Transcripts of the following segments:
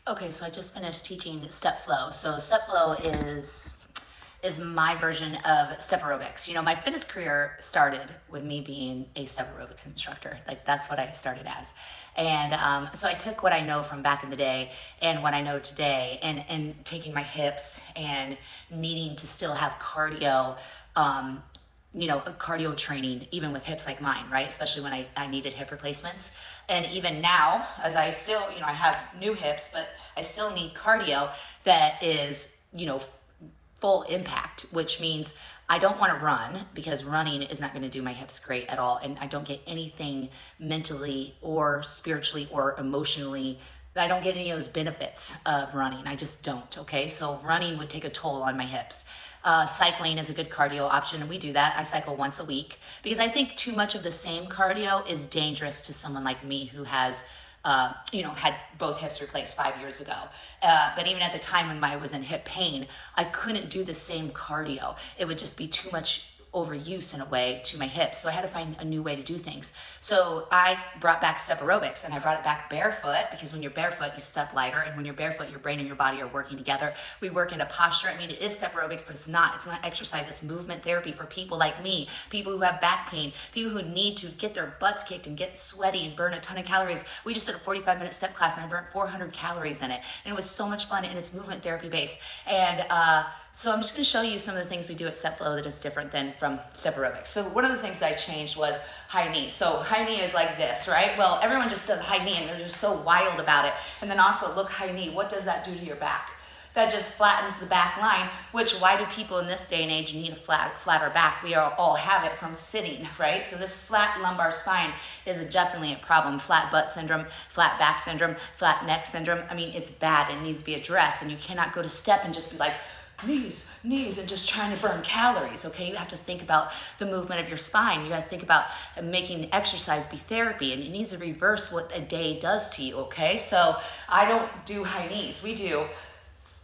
Okay, so I just finished teaching step flow. So step flow is my version of step aerobics. You know, my fitness career started with me being a step aerobics instructor. Like that's what I started as. And so I took what I know from back in the day and what I know today and taking my hips and needing to still have cardio, you know, a cardio training, even with hips like mine, right? Especially when I needed hip replacements. And even now, as I still, you know, I have new hips, but I still need cardio that is, you know, full impact, which means I don't want to run because running is not going to do my hips great at all. And I don't get anything mentally or spiritually or emotionally. I don't get any of those benefits of running. I just don't. Okay. So running would take a toll on my hips. Cycling is a good cardio option, and we do that. I cycle once a week because I think too much of the same cardio is dangerous to someone like me who has, you know, had both hips replaced 5 years ago. But even at the time when I was in hip pain, I couldn't do the same cardio. It would just be too much overuse in a way to my hips. So I had to find a new way to do things. So I brought back step aerobics, and I brought it back barefoot because when you're barefoot, you step lighter. And when you're barefoot, your brain and your body are working together. We work into posture. I mean, it is step aerobics, but it's not exercise. It's movement therapy for people like me, people who have back pain, people who need to get their butts kicked and get sweaty and burn a ton of calories. We just did a 45-minute step class and I burned 400 calories in it. And it was so much fun, and it's movement therapy based. And, so I'm just going to show you some of the things we do at Step Flow that is different than from Step Aerobics. So one of the things that I changed was high knee. So high knee is like this, right? Well, everyone just does high knee and they're just so wild about it. And then also look high knee. What does that do to your back? That just flattens the back line, which why do people in this day and age need a flatter back? We all have it from sitting, right? So this flat lumbar spine is definitely a problem. Flat butt syndrome, flat back syndrome, flat neck syndrome. I mean, it's bad and needs to be addressed. And you cannot go to step and just be like, knees, and just trying to burn calories, okay? You have to think about the movement of your spine. You have to think about making exercise be therapy, and it needs to reverse what a day does to you, okay? So I don't do high knees. We do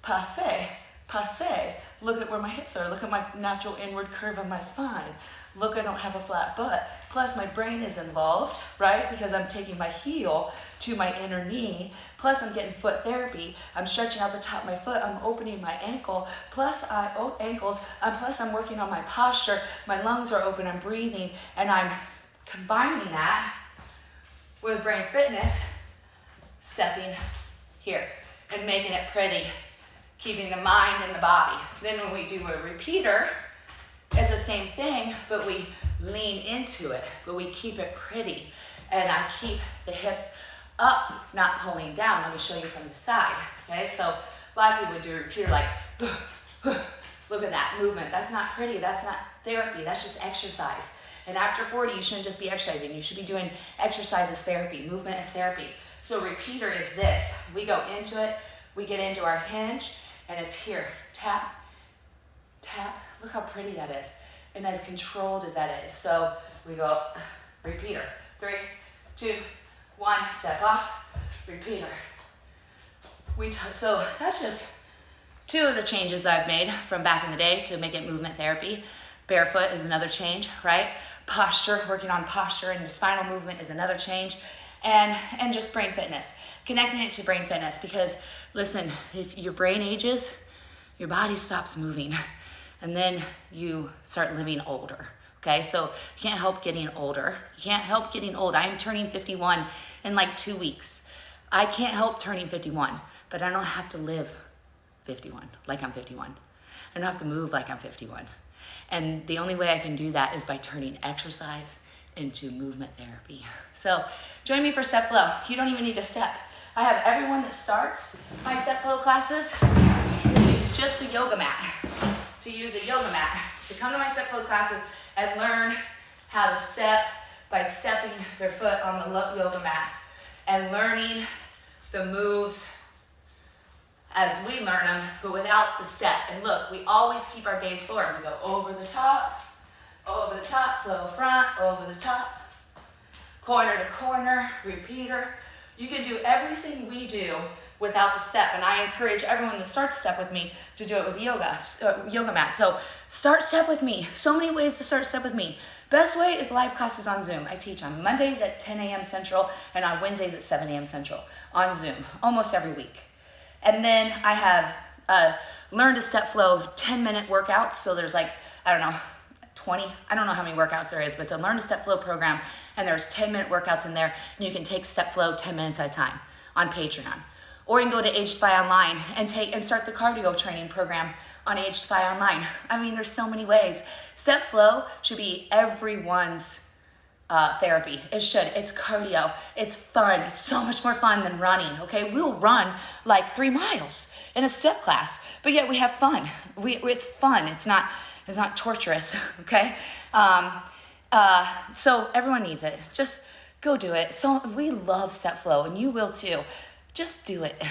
passe. Look at where my hips are. Look at my natural inward curve of my spine. Look, I don't have a flat butt. Plus my brain is involved, right? Because I'm taking my heel to my inner knee. Plus I'm getting foot therapy. I'm stretching out the top of my foot. I'm opening my ankle. Plus I'm working on my posture. My lungs are open. I'm breathing. And I'm combining that with brain fitness, stepping here and making it pretty, keeping the mind and the body. Then when we do a repeater, it's the same thing, but we lean into it, but we keep it pretty. And I keep the hips up, not pulling down. Let me show you from the side, okay? So a lot of people would do a repeater like, look at that movement. That's not pretty, that's not therapy, that's just exercise. And after 40, you shouldn't just be exercising. You should be doing exercise as therapy, movement as therapy. So repeater is this. We go into it, we get into our hinge, and it's here. Tap, tap. Look how pretty that is. And as controlled as that is. So we go, repeater. 3, 2, 1, step off, repeater. So that's just 2 of the changes I've made from back in the day to make it movement therapy. Barefoot is another change, right? Posture, working on posture and the spinal movement is another change. And just brain fitness, connecting it to brain fitness, because listen, if your brain ages, your body stops moving, and then you start living older, okay? So you can't help getting older. You can't help getting old. I am turning 51 in like 2 weeks. I can't help turning 51, but I don't have to live 51 like I'm 51. I don't have to move like I'm 51. And the only way I can do that is by turning exercise into movement therapy. So join me for Step Flow. You don't even need to step. I have everyone that starts my Step Flow classes to use just a yoga mat. To come to my Step Flow classes and learn how to step by stepping their foot on the yoga mat and learning the moves as we learn them, but without the step. And look, we always keep our gaze forward. We go over the top, flow front, over the top, corner to corner, repeater. You can do everything we do without the step, and I encourage everyone that starts step with me to do it with yoga mat. So start step with me. So many ways to start step with me. Best way is live classes on Zoom. I teach on Mondays at 10 a.m. Central and on Wednesdays at 7 a.m. Central on Zoom, almost every week. And then I have Learn to Step Flow 10-minute workouts. So there's like, I don't know, 20, I don't know how many workouts there is, but it's a Learn to Step Flow program, and there's 10-minute workouts in there, and you can take Step Flow 10 minutes at a time on Patreon. Or you can go to AgeDEFY Online and start the cardio training program on AgeDEFY Online. I mean, there's so many ways. Step Flow should be everyone's therapy. It should. It's cardio. It's fun. It's so much more fun than running. Okay, we'll run like 3 miles in a step class, but yet we have fun. It's fun. It's not torturous. Okay, so everyone needs it. Just go do it. So we love Step Flow, and you will too. Just do it.